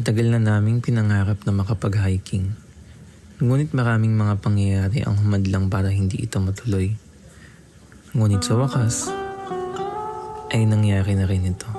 Matagal na naming pinangarap na makapag-hiking. Ngunit maraming mga pangyayari ang humadlang para hindi ito matuloy. Ngunit sa wakas, ay nangyari na rin ito.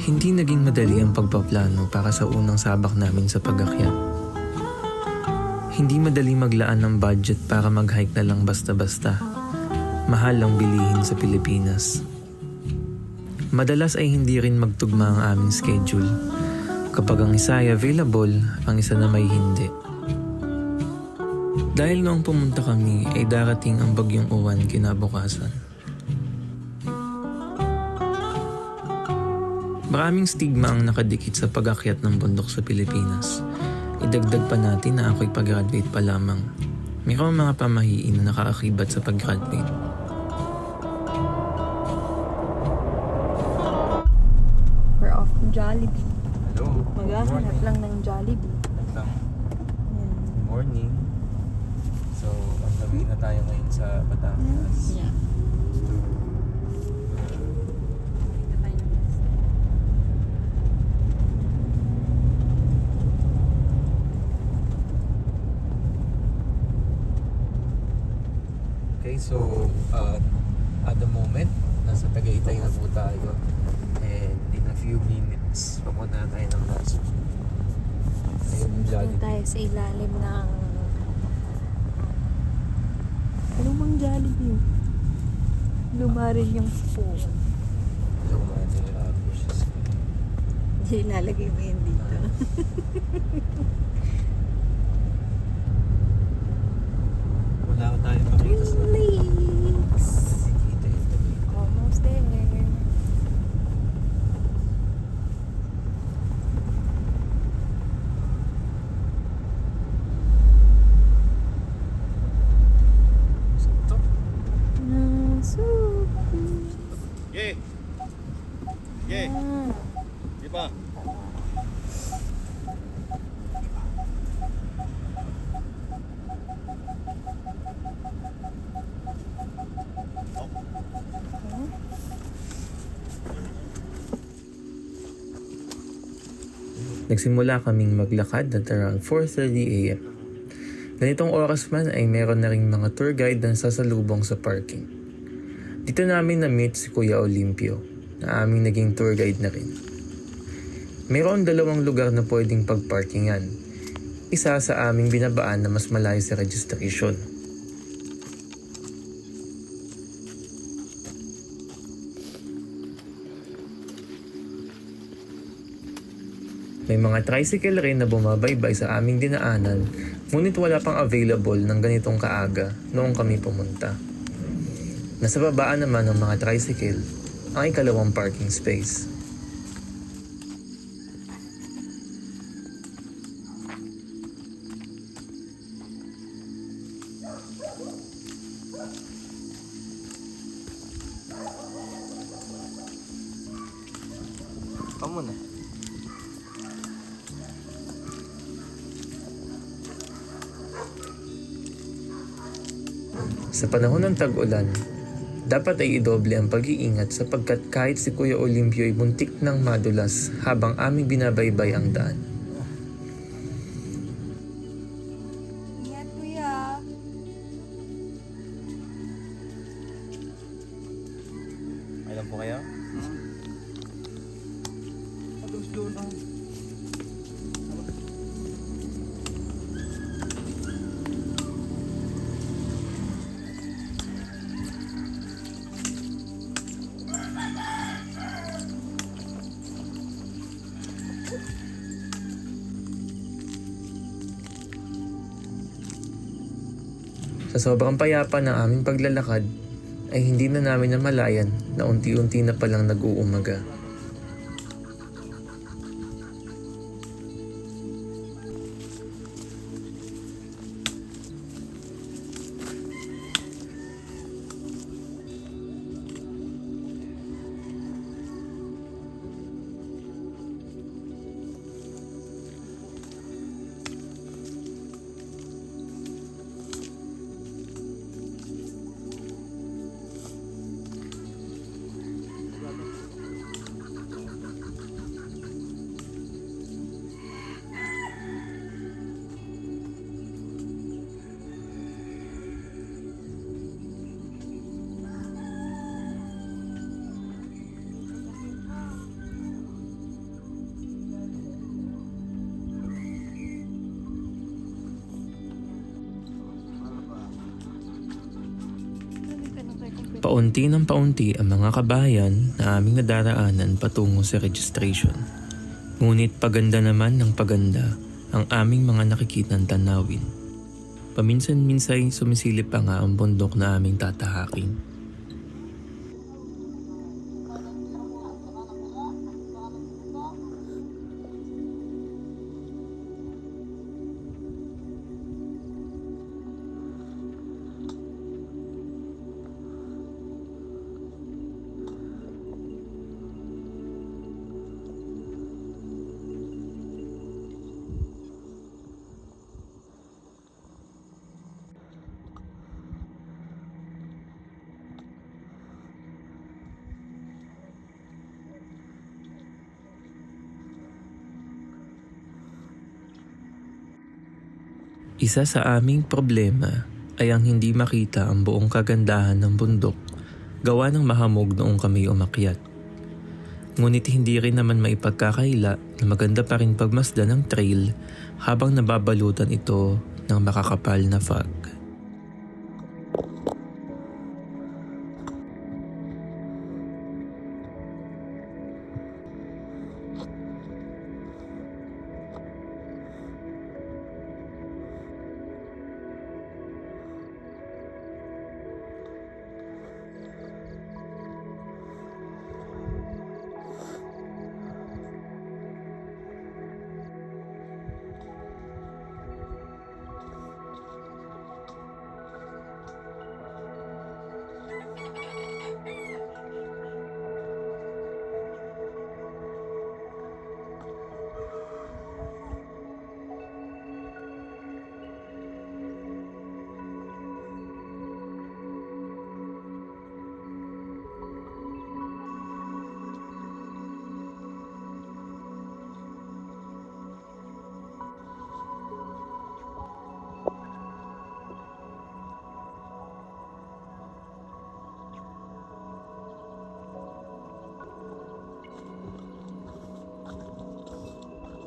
Hindi naging madali ang pagpaplano para sa unang sabak namin sa pag-akyat. Hindi madali maglaan ng budget para mag-hike na lang basta-basta. Mahal ang bilihin sa Pilipinas. Madalas ay hindi rin magtugma ang aming schedule. Kapag ang isa ay available, ang isa na may hindi. Dahil noong pumunta kami ay darating ang bagyong uwan kinabukasan. Maraming stigma ang nakadikit sa pag-akyat ng bundok sa Pilipinas. Idagdag pa natin na ako'y pag-graduate pa lamang. Mayroong mga pamahiin na nakaakibat sa pag-graduate. We're off from Jollibee. Hello. Maghahanap lang ng Jollibee. Good Yan. morning. So, on the way na tayo ngayon sa Batangas. Yeah. Okay, so at the moment, nasa Tagaytay na po tayo. And in a few minutes, papunta na tayo ng Lasso. Ayun yung Doon Jollibee. tayo sa ilalim ng lumang Jollibee. Luma rin yung phone. Hindi ilalagay mo yun dito. Wala ko tayo makita sa Lakes. nakikita yung Tagaytay. Almost there. Ito. Yeah. Yeah. Di ba? Nagsimula kaming maglakad at around 4:30 a.m. Ganitong oras man ay meron na ring mga tour guide na sasalubong sa parking. Dito namin na-meet si Kuya Olimpio na aming naging tour guide na rin. Mayroon 2 lugar na pwedeng pagparkingan. Isa sa aming binabaan na mas malayo sa registration. May mga tricycle rin na bumabaybay sa aming dinaanan, ngunit wala pang available ng ganitong kaaga noong kami pumunta. Nasa babaan naman ng mga tricycle ang ikalawang parking space. Kamu na. Sa panahon ng tag-ulan, dapat ay idoble ang pag-iingat sapagkat kahit si Kuya Olimpio ay muntik ng madulas habang aming binabaybay ang daan. Ingat, kuya. Alam po kayo? Sa sobrang payapa ng aming paglalakad, ay hindi na namin namalayan na unti-unti na palang nag-uumaga. Paunti ng paunti ang mga kabayan na aming nadaraanan patungo sa registration. Ngunit paganda naman ng paganda ang aming mga nakikitang tanawin. Paminsan-minsay sumisilip pa nga ang bundok na aming tatahakin. Isa sa aming problema ay ang hindi makita ang buong kagandahan ng bundok gawa ng mahamog noong kami umakyat. Ngunit hindi rin naman maipagkakaila na maganda pa rin pagmasdan ng trail habang nababalutan ito ng makakapal na fog.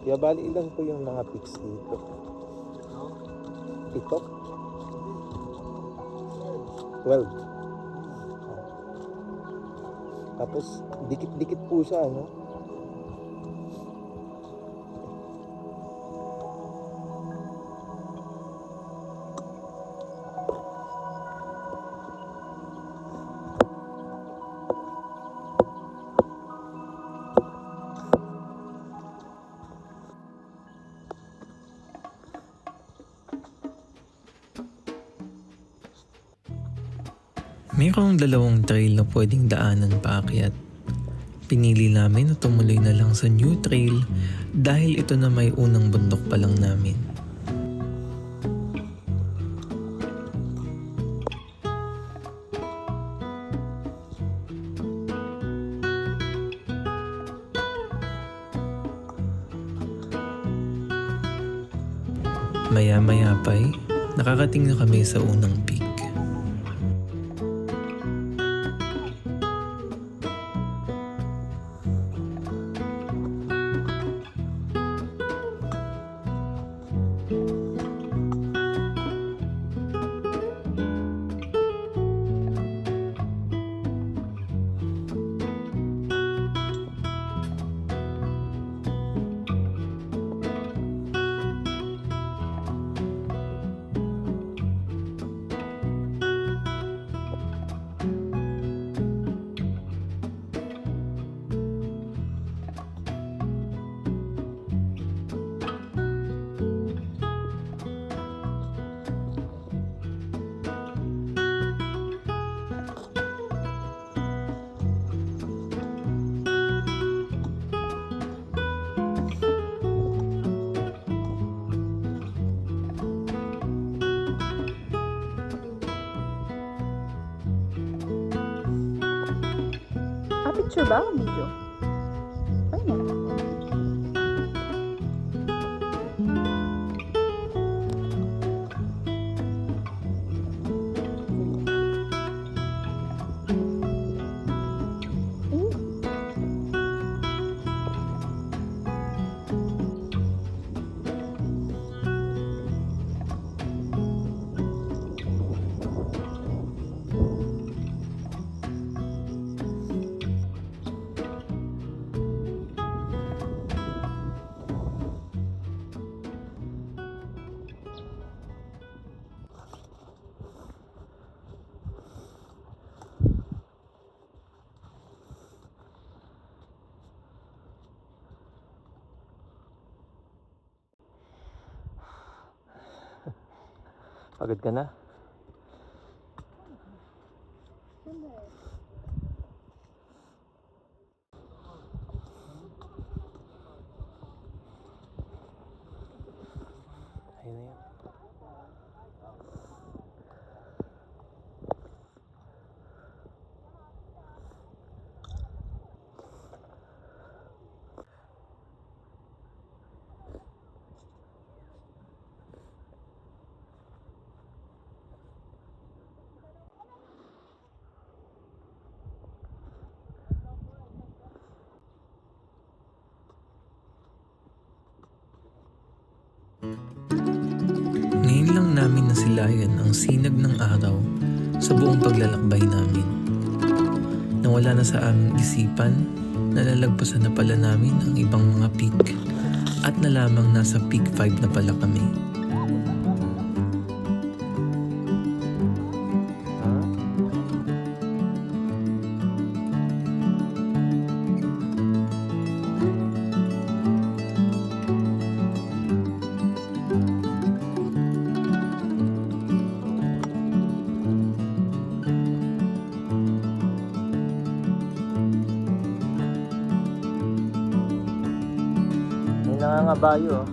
Kaya bali ilan po yung mga pics dito? Ito? 12. Tapos dikit-dikit po siya, no? Mayroong dalawang trail na pwedeng daanan paakyat. Pinili namin na tumuloy na lang sa new trail dahil ito na may unang bundok pa lang namin. Maya-maya pa'y nakakating na kami sa unang peak. Picture ba? Video? Ayun. Pagod ka na? Ayun na yun. Ngayon lang namin nasilayan ang sinag ng araw sa buong paglalakbay namin. Nawala na sa aming isipan, nalalagpasan na pala namin ang ibang mga peak at na lamang nasa peak 5 na pala kami. May nangangabayo oh.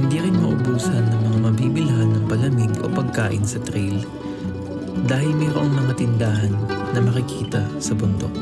Hindi rin maubusan ng mga mabibilhan ng palamig o pagkain sa trail dahil mayroong mga tindahan na makikita sa bundok.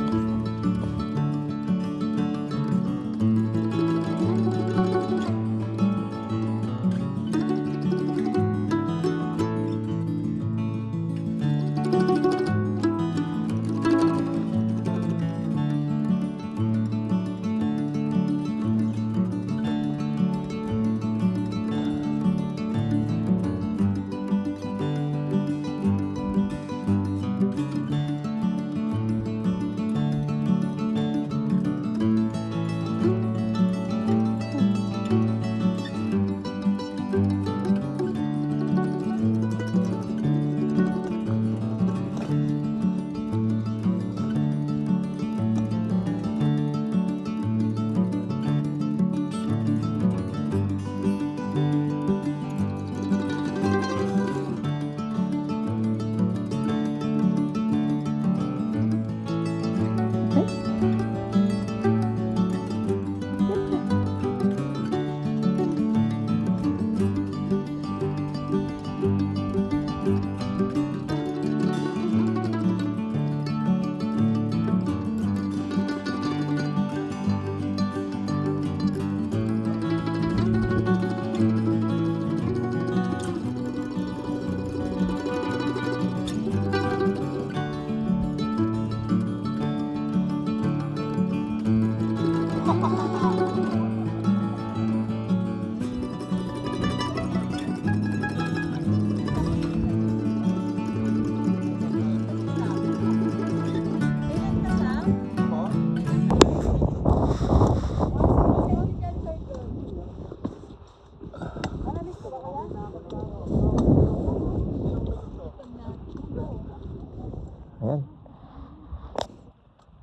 Ayan.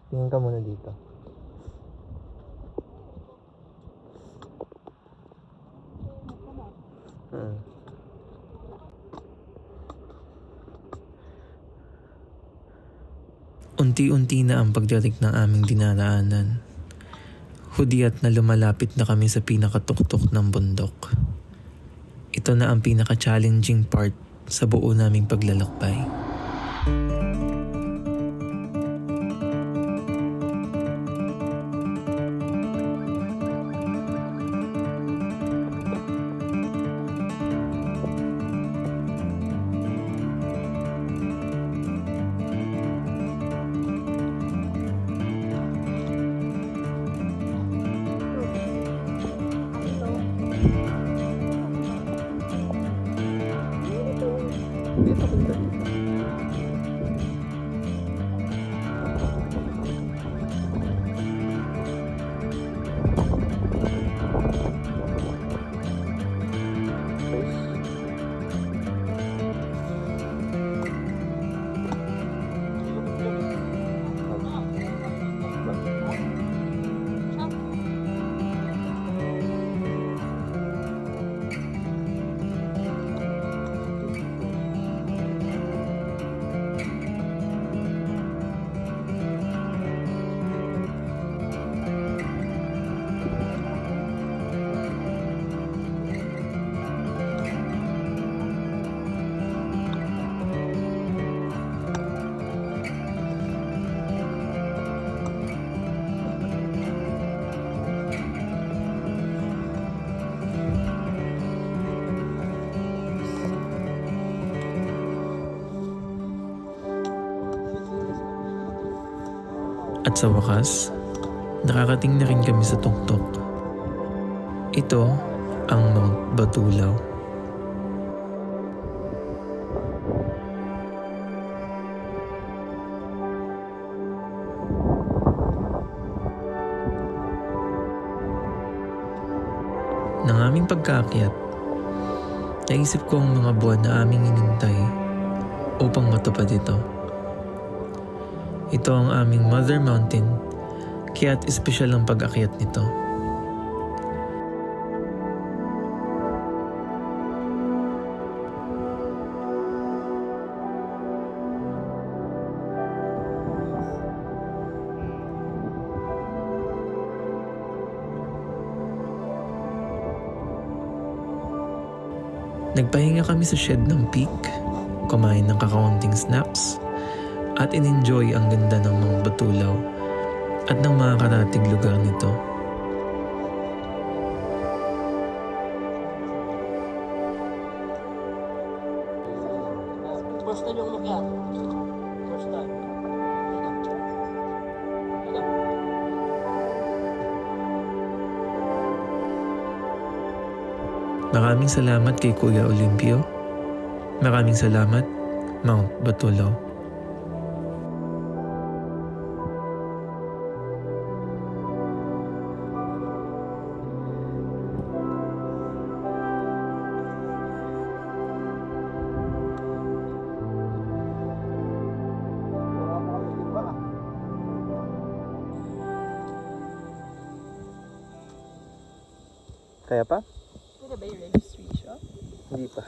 Tingin ka muna dito. Unti-unti na ang pagdating ng aming dinaraanan. Hudyat na lumalapit na kami sa pinakatuktok ng bundok. Ito na ang pinaka-challenging part sa buo naming paglalakbay. Dito, At sa wakas, nakarating na rin kami sa tuktok. Ito ang Mount Batulaw. Nang aming pagkaakyat, naisip ko ang mga buwan na aming inintay upang matupad ito. Ito ang aming Mother Mountain, kaya't espesyal ang pag-akyat nito. Nagpahinga kami sa shed ng peak, kumain ng kakaunting snacks, at in-enjoy ang ganda ng mga Batulaw at ng mga karatig lugar nito. First time yung umakyat. First time. Maraming salamat kay Kuya Olimpio. Maraming salamat, Mount Batulaw. Kaya pa? Pwede ba yung registration? Hindi pa.